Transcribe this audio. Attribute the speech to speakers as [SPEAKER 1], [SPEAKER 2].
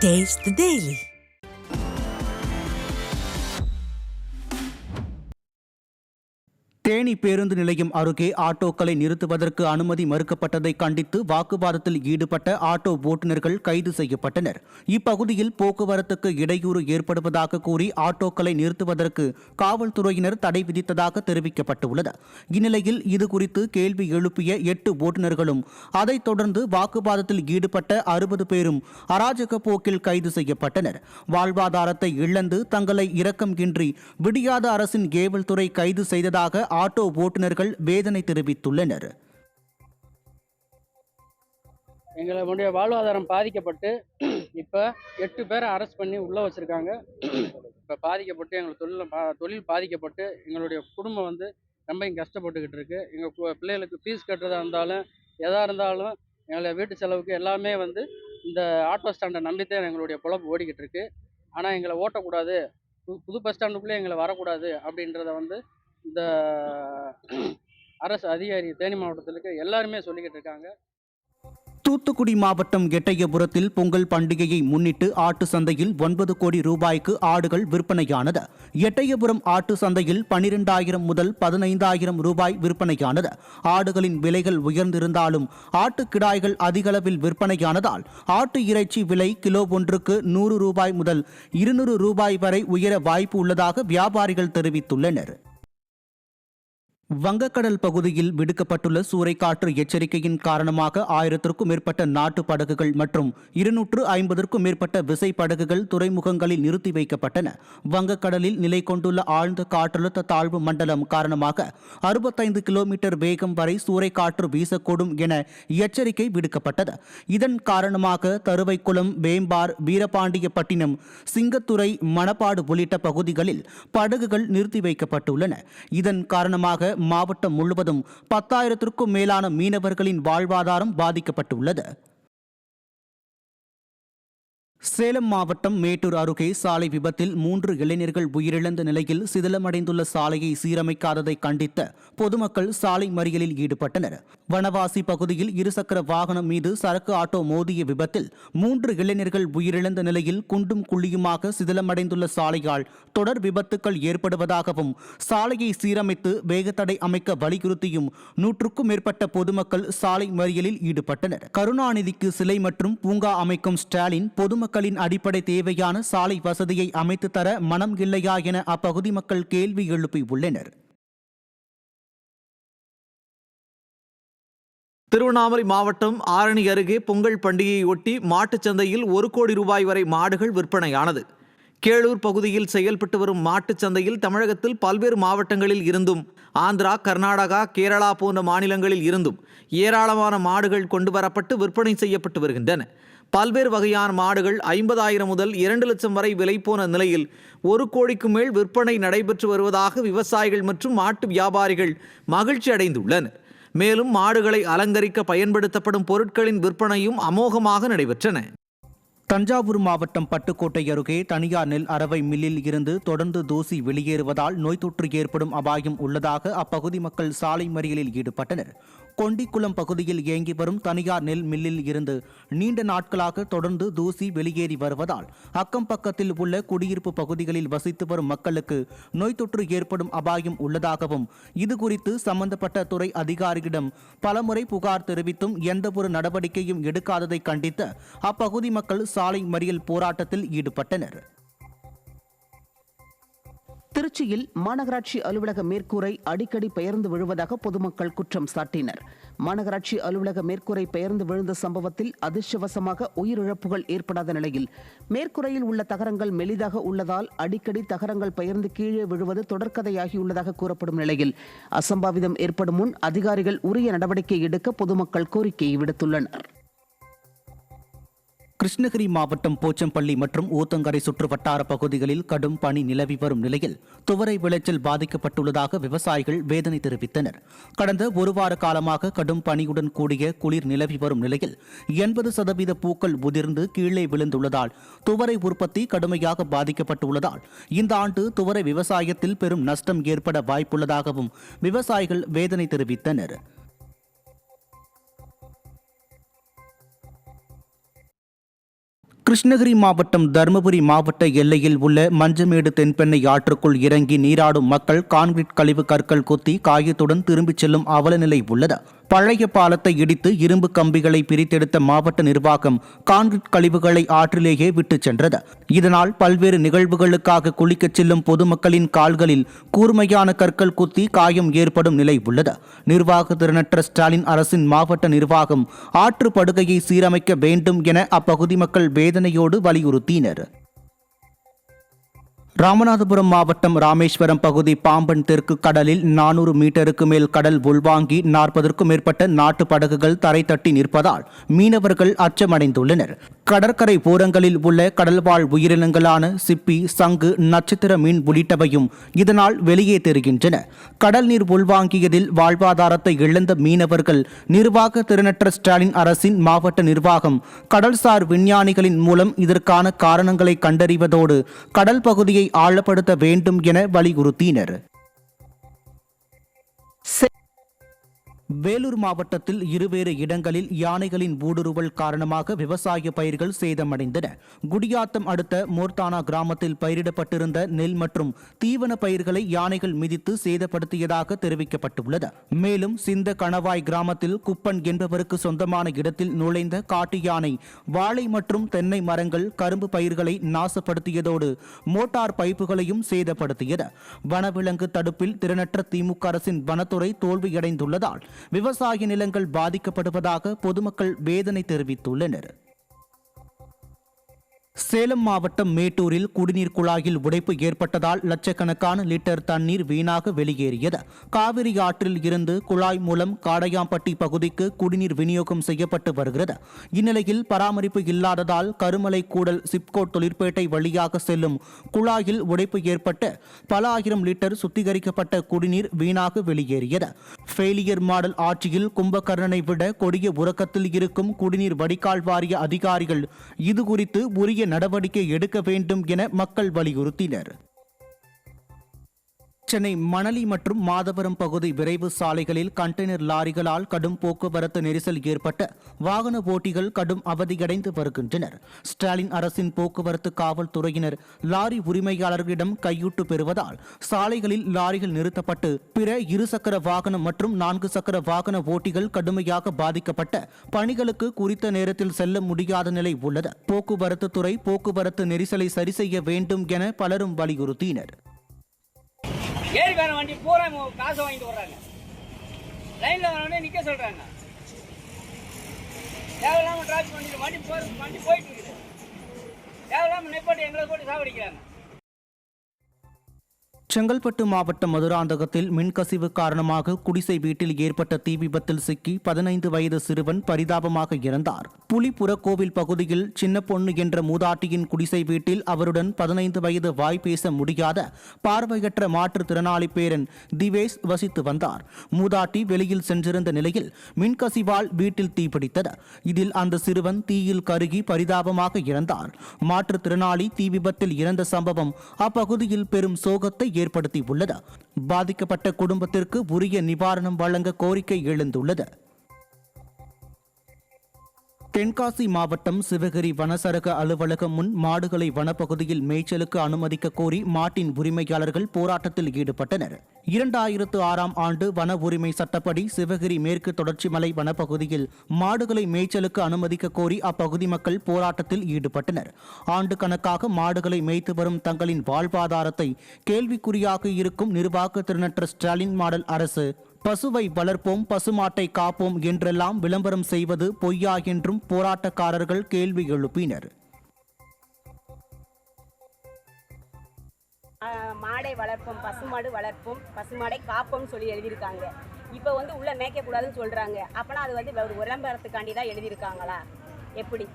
[SPEAKER 1] Taste the Daily.
[SPEAKER 2] Theni பேருந்து நிலையம் அருகே ஆட்டோக்களை நிறுத்துவதற்கு அனுமதி மறுக்கப்பட்டதை கண்டித்து வாக்குவாதத்தில் ஈடுபட்ட ஆட்டோ ஓட்டுநர்கள் கைது செய்யப்பட்டனர். இப்பகுதியில் போக்குவரத்துக்கு இடையூறு ஏற்படுவதாக கூறி ஆட்டோக்களை நிறுத்துவதற்கு காவல்துறையினர் தடை விதித்ததாக தெரிவிக்கப்பட்டுள்ளது. இந்நிலையில் இதுகுறித்து கேள்வி எழுப்பிய 8 ஓட்டுநர்களும் அதைத் தொடர்ந்து வாக்குவாதத்தில் ஈடுபட்ட 60 பேரும் அராஜக போக்கில் கைது செய்யப்பட்டனர். வாழ்வாதாரத்தை இழந்து தங்களை இரக்கம் இன்றி விடியாத அரசின் ஏவல் துறை கைது செய்ததாக ஆட்டோ ஓட்டுநர்கள் வேதனை தெரிவித்துள்ளனர்.
[SPEAKER 3] எங்களுடைய வாழ்வாதாரம் பாதிக்கப்பட்டு இப்போ 8 பேரை அரெஸ்ட் பண்ணி உள்ளே வச்சுருக்காங்க. இப்போ பாதிக்கப்பட்டு எங்கள் தொழில் பாதிக்கப்பட்டு எங்களுடைய குடும்பம் ரொம்ப கஷ்டப்பட்டுக்கிட்டு இருக்கு. எங்கள் பிள்ளைகளுக்கு ஃபீஸ் கட்டுறதா இருந்தாலும் எதாக இருந்தாலும் எங்களை வீட்டு செலவுக்கு எல்லாமே இந்த ஆட்டோ ஸ்டாண்டை நம்பித்தான் எங்களுடைய பொழப்பு ஓடிக்கிட்டு இருக்கு. ஆனால் எங்களை ஓட்டக்கூடாது, புது பஸ் ஸ்டாண்டுக்குள்ளே எங்களை வரக்கூடாது அப்படின்றத இந்த அரசு அதிகாரி தேனி மாவட்டத்திற்கு எல்லாருமே சொல்லிக்கிட்டு இருக்காங்க.
[SPEAKER 2] தூத்துக்குடி மாவட்டம் எட்டயபுரத்தில் பொங்கல் பண்டிகையை முன்னிட்டு ஆட்டு சந்தையில் 9 கோடி ரூபாய்க்கு ஆடுகள் விற்பனையானது. எட்டயபுரம் ஆட்டு சந்தையில் 12,000 முதல் 15,000 ரூபாய் விற்பனையானது. ஆடுகளின் விலைகள் உயர்ந்திருந்தாலும் ஆட்டுக்கிடாய்கள் அதிகளவில் விற்பனையானதால் ஆட்டு இறைச்சி விலை கிலோ ஒன்றுக்கு 100 ரூபாய் முதல் 200 ரூபாய் வரை உயர வாய்ப்பு உள்ளதாக வியாபாரிகள் தெரிவித்துள்ளனர். வங்கக்கடல் பகுதியில் விடுக்கப்பட்டுள்ள சூறைக்காற்று எச்சரிக்கையின் காரணமாக 1000க்கும் மேற்பட்ட நாட்டு படகுகள் மற்றும் 250க்கும் மேற்பட்ட விசைப்படகுகள் துறைமுகங்களில் நிறுத்தி வைக்கப்பட்டன. வங்கக்கடலில் நிலை கொண்டுள்ள ஆழ்ந்த காற்றழுத்த தாழ்வு மண்டலம் காரணமாக 65 கிலோமீட்டர் வேகம் வரை சூறைக்காற்று வீசக்கூடும் என எச்சரிக்கை விடுக்கப்பட்டது. இதன் காரணமாக தருவைக்குளம், வேம்பார், வீரபாண்டியப்பட்டினம், சிங்கத்துறை, மணப்பாடு உள்ளிட்ட பகுதிகளில் படகுகள் நிறுத்தி வைக்கப்பட்டுள்ளன. இதன் காரணமாக மாவட்டம் முழுவதும் 10,000க்கும் மேலான மீனவர்களின் வாழ்வாதாரம் பாதிக்கப்பட்டுள்ளது. சேலம் மாவட்டம் மேட்டூர் அருகே சாலை விபத்தில் 3 இளைஞர்கள் உயிரிழந்த நிலையில் சிதிலமடைந்துள்ள சாலையை சீரமைக்காததை கண்டித்து பொதுமக்கள் சாலை மறியலில் ஈடுபட்டனர். வனவாசி பகுதியில் இருசக்கர வாகனம் மீது சரக்கு ஆட்டோ மோதிய விபத்தில் 3 இளைஞர்கள் உயிரிழந்த நிலையில் குண்டும் குழியுமாக சிதிலமடைந்துள்ள சாலையால் தொடர் விபத்துக்கள் ஏற்படுவதாகவும் சாலையை சீரமைத்து வேகத்தடை அமைக்க வலியுறுத்தியும் 100க்கும் மேற்பட்ட பொதுமக்கள் சாலை மறியலில் ஈடுபட்டனர். கருணாநிதிக்கு சிலை மற்றும் பூங்கா அமைக்கும் ஸ்டாலின் பொதுமக்களின் அடிப்படை தேவையான சாலை வசதியை அமைத்து தர மனம் இல்லையா என அப்பகுதி மக்கள் கேள்வி எழுப்பியுள்ளனர்.
[SPEAKER 4] திருவண்ணாமலை மாவட்டம் ஆரணி அருகே பொங்கல் பண்டிகையொட்டி மாட்டுச் சந்தையில் 1 கோடி ரூபாய் வரை மாடுகள் விற்பனையானது. கேளூர் பகுதியில் செயல்பட்டு வரும் மாட்டுச் சந்தையில் தமிழகத்தில் பல்வேறு மாவட்டங்களில் இருந்தும் ஆந்திரா, கர்நாடகா, கேரளா போன்ற மாநிலங்களில் இருந்தும் ஏராளமான மாடுகள் கொண்டு வரப்பட்டு விற்பனை செய்யப்பட்டு வருகின்றன. பல்வேறு வகையான மாடுகள் 50,000 முதல் 2 லட்சம் வரை விலை போன நிலையில் 1 கோடிக்கு மேல் விற்பனை நடைபெற்று வருவதாக விவசாயிகள் மற்றும் மாட்டு வியாபாரிகள் மகிழ்ச்சி அடைந்துள்ளனர். மேலும் மாடுகளை அலங்கரிக்க பயன்படுத்தப்படும் பொருட்களின் விற்பனையும் அமோகமாக நடைபெற்றன.
[SPEAKER 2] தஞ்சாவூர் மாவட்டம் பட்டுக்கோட்டை அருகே தனியார் நெல் அரவை மில்லில் இருந்து தொடர்ந்து தூசி வெளியேறுவதால் நோய் தொற்று ஏற்படும் அபாயம் உள்ளதாக அப்பகுதி மக்கள் சாலை மறியலில் ஈடுபட்டனர். கொண்டிக்குளம் பகுதியில் இயங்கி வரும் தனியார் நெல் மில்லில் இருந்து நீண்ட நாட்களாக தொடர்ந்து தூசி வெளியேறி வருவதால் அக்கம் பக்கத்தில் உள்ள குடியிருப்பு பகுதிகளில் வசித்து வரும் மக்களுக்கு நோய் தொற்று ஏற்படும் அபாயம் உள்ளதாகவும் இதுகுறித்து சம்பந்தப்பட்ட துறை அதிகாரியிடம் பலமுறை புகார் தெரிவித்தும் எந்தவொரு நடவடிக்கையும் எடுக்காததை கண்டித்து அப்பகுதி மக்கள் சாலை மறியல் போராட்டத்தில் ஈடுபட்டனர்.
[SPEAKER 5] திருச்சியில் மாநகராட்சி அலுவலக மேற்கூரை அடிக்கடி பெயர்ந்து விழுவதாக பொதுமக்கள் குற்றம் சாட்டினர். மாநகராட்சி அலுவலக மேற்கூரை பெயர்ந்து விழுந்த சம்பவத்தில் அதிர்ஷ்டவசமாக உயிரிழப்புகள் ஏற்படாத நிலையில் மேற்கூரையில் உள்ள தகரங்கள் மெலிதாக உள்ளதால் அடிக்கடி தகரங்கள் பெயர்ந்து கீழே விழுவது தொடர்கதையாகியுள்ளதாக கூறப்படும் நிலையில் அசம்பாவிதம் ஏற்படும் முன் அதிகாரிகள் உரிய நடவடிக்கை எடுக்க பொதுமக்கள் கோரிக்கையை விடுத்துள்ளனர்.
[SPEAKER 2] கிருஷ்ணகிரி மாவட்டம் போச்சம்பள்ளி மற்றும் ஊத்தங்கரை சுற்று வட்டார பகுதிகளில் கடும் பனி நிலவி வரும் நிலையில் துவரை விளைச்சல் பாதிக்கப்பட்டுள்ளதாக விவசாயிகள் வேதனை தெரிவித்தனர். கடந்த 1 வார காலமாக கடும் பனியுடன் கூடிய குளிர் நிலவி வரும் நிலையில் 80% பூக்கள் உதிர்ந்து கீழே விழுந்துள்ளதால் துவரை உற்பத்தி கடுமையாக பாதிக்கப்பட்டுள்ளதால் இந்த ஆண்டு துவரை விவசாயத்தில் பெரும் நஷ்டம் ஏற்பட வாய்ப்புள்ளதாகவும் விவசாயிகள் வேதனை தெரிவித்தனர். கிருஷ்ணகிரி மாவட்டம் தருமபுரி மாவட்ட எல்லையில் உள்ள மஞ்சமேடு தென்பெண்ணை ஆற்றுக்குள் இறங்கி நீராடும் மக்கள் கான்கிரீட் கழிவு கற்கள் கொத்தி காயத்துடன் திரும்பிச் செல்லும் அவலநிலை உள்ளது. பழைய பாலத்தை இடித்து இரும்பு கம்பிகளை பிரித்தெடுத்த மாவட்ட நிர்வாகம் கான்கிரீட் கழிவுகளை ஆற்றிலேயே விட்டுச் சென்றது. இதனால் பல்வேறு நிகழ்வுகளுக்காக குளிக்கச் செல்லும் பொதுமக்களின் கால்களில் கூர்மையான கற்கள் குத்தி காயம் ஏற்படும் நிலை உள்ளது. நிர்வாக திறனற்ற ஸ்டாலின் அரசின் மாவட்ட நிர்வாகம் ஆற்று படுகையை சீரமைக்க வேண்டும் என அப்பகுதி மக்கள் வேதனையோடு வலியுறுத்தினர். ராமநாதபுரம் மாவட்டம் ராமேஸ்வரம் பகுதி பாம்பன் தெற்கு கடலில் 400 மீட்டருக்கு மேல் கடல் உள்வாங்கி 40க்கும் மேற்பட்ட நாட்டு படகுகள் தரை தட்டி நிற்பதால் மீனவர்கள் அச்சமடைந்துள்ளனர். கடற்கரை ஓரங்களில் உள்ள கடல்வாழ் உயிரினங்களான சிப்பி, சங்கு, நட்சத்திர மீன் உள்ளிட்டவையும் இதனால் வெளியே தெரிகின்றன. கடல் நீர் உள்வாங்கியதில் வாழ்வாதாரத்தை இழந்த மீனவர்கள் நிர்வாக திறனற்ற ஸ்டாலின் அரசின் மாவட்ட நிர்வாகம் கடல்சார் விஞ்ஞானிகளின் மூலம் இதற்கான காரணங்களை கண்டறிவதோடு கடல் பகுதியை ஆழப்படுத்த வேண்டும் என வலியுறுத்தினர். வேலூர் மாவட்டத்தில் இருவேறு இடங்களில் யானைகளின் ஊடுருவல் காரணமாக விவசாய பயிர்கள் சேதமடைந்தன. குடியாத்தம் அடுத்த மோர்தானா கிராமத்தில் பயிரிடப்பட்டிருந்த நெல் மற்றும் தீவன பயிர்களை யானைகள் மிதித்து சேதப்படுத்தியதாக தெரிவிக்கப்பட்டுள்ளது. மேலும் சிந்த கணவாய் கிராமத்தில் குப்பன் என்பவருக்கு சொந்தமான இடத்தில் நுழைந்த காட்டு யானை வாழை மற்றும் தென்னை மரங்கள், கரும்பு பயிர்களை நாசப்படுத்தியதோடு மோட்டார் பைப்புகளையும் சேதப்படுத்தியது. வனவிலங்கு தடுப்பில் திறனற்ற திமுக அரசின் வனத்துறை தோல்வியடைந்துள்ளதால் விவசாய நிலங்கள் பாதிக்கப்படுவதாக பொதுமக்கள் வேதனை தெரிவித்துள்ளனர். சேலம் மாவட்டம் மேட்டூரில் குடிநீர் குழாயில் உடைப்பு ஏற்பட்டதால் லட்சக்கணக்கான லிட்டர் தண்ணீர் வீணாக வெளியேறியது. காவிரி ஆற்றில் இருந்து குழாய் மூலம் காடையாம்பட்டி பகுதிக்கு குடிநீர் விநியோகம் செய்யப்பட்டு வருகிறது. இந்நிலையில் பராமரிப்பு இல்லாததால் கருமலை கூடல் சிப்கோட் தொழிற்பேட்டை வழியாக செல்லும் குழாயில் உடைப்பு ஏற்பட்டு பல ஆயிரம் லிட்டர் சுத்திகரிக்கப்பட்ட குடிநீர் வீணாக வெளியேறியது. ஃபெயிலியர் மாடல் ஆட்சியில் கும்பகர்ணனை விட கொடிய உறக்கத்தில் இருக்கும் குடிநீர் வடிகால் வாரிய அதிகாரிகள் இதுகுறித்து உரிய நடவடிக்கை எடுக்க வேண்டும் என மக்கள் வலியுறுத்தினர். சென்னை மணலி மற்றும் மாதவரம் பகுதி விரைவு சாலைகளில் கண்டெய்னர் லாரிகளால் கடும் போக்குவரத்து நெரிசல் ஏற்பட்டு வாகன ஓட்டிகள் கடும் அவதியடைந்து வருகின்றனர். ஸ்டாலின் அரசின் போக்குவரத்து காவல்துறையினர் லாரி உரிமையாளர்களிடம் கையூட்டு பெறுவதால் சாலைகளில் லாரிகள் நிறுத்தப்பட்டு பிற இருசக்கர வாகனம் மற்றும் 4 சக்கர வாகன ஓட்டிகள் கடுமையாக பாதிக்கப்பட்ட பணிகளுக்கு குறித்த நேரத்தில் செல்ல முடியாத நிலை உள்ளது. போக்குவரத்து துறை போக்குவரத்து நெரிசலை சரி செய்ய வேண்டும் என பலரும் வலியுறுத்தினர்.
[SPEAKER 1] ஏரிக்கான வண்டி பூரா காசை வாங்கிட்டு வர்றாங்க. லைன்ல வரவனே நிக்க சொல்றாங்க. தேவையில்லாம டிராஃபிக் வண்டி போயிட்டு இருக்குது. தேவையில்லாம நெப்போட்டு எங்களை போட்டு சாவடிக்கிறாங்க.
[SPEAKER 2] செங்கல்பட்டு மாவட்டம் மதுராந்தகத்தில் மின்கசிவு காரணமாக குடிசை வீட்டில் ஏற்பட்ட தீ விபத்தில் சிக்கி 15 வயது சிறுவன் பரிதாபமாக இறந்தார். புலிப்புறக்கோவில் பகுதியில் சின்ன பொண்ணு என்ற மூதாட்டியின் குடிசை வீட்டில் அவருடன் 15 வயது வாய் பேச முடியாத பார்வையற்ற மாற்றுத்திறனாளி பேரன் திவேஷ் வசித்து வந்தார். மூதாட்டி வெளியில் சென்றிருந்த நிலையில் மின்கசிவால் வீட்டில் தீப்பிடித்தது. இதில் அந்த சிறுவன் தீயில் கருகி பரிதாபமாக இறந்தார். மாற்றுத்திறனாளி தீ விபத்தில் இறந்த சம்பவம் அப்பகுதியில் பெரும் சோகத்தை ஏற்படுத்தியுள்ளது. பாதிக்கப்பட்ட குடும்பத்திற்கு உரிய நிவாரணம் வழங்க கோரிக்கை எழுந்துள்ளது. தென்காசி மாவட்டம் சிவகிரி வனசரக அலுவலகம் முன் மாடுகளை வனப்பகுதியில் மேய்ச்சலுக்கு அனுமதிக்க கோரி மாட்டின் உரிமையாளர்கள் போராட்டத்தில் ஈடுபட்டனர். 2006ஆம் ஆண்டு வன உரிமை சட்டப்படி சிவகிரி மேற்கு தொடர்ச்சி மலை வனப்பகுதியில் மாடுகளை மேய்ச்சலுக்கு அனுமதிக்க கோரி அப்பகுதி மக்கள் போராட்டத்தில் ஈடுபட்டனர். ஆண்டு கணக்காக மாடுகளை மேய்த்து வரும் தங்களின் வாழ்வாதாரத்தை கேள்விக்குறியாக இருக்கும் நிர்வாக திறனற்ற ஸ்டாலின் மாடல் அரசு பசுவை வளர்ப்போம், பசுமாட்டை காப்போம் என்றெல்லாம் விளம்பரம் செய்வது பொய்யா என்றும் போராட்டக்காரர்கள் கேள்வி எழுப்பினர்.
[SPEAKER 6] மாடை வளர்ப்போம், பசுமாடு வளர்ப்போம், பசுமாடை காப்போம் சொல்லி எழுதியிருக்காங்க. இப்போ உள்ள மேய்க்கக்கூடாதுன்னு சொல்றாங்க. அப்பனா அது ஒரு விளம்பரத்துக்காண்டி தான் எழுதியிருக்காங்களா? எப்படி?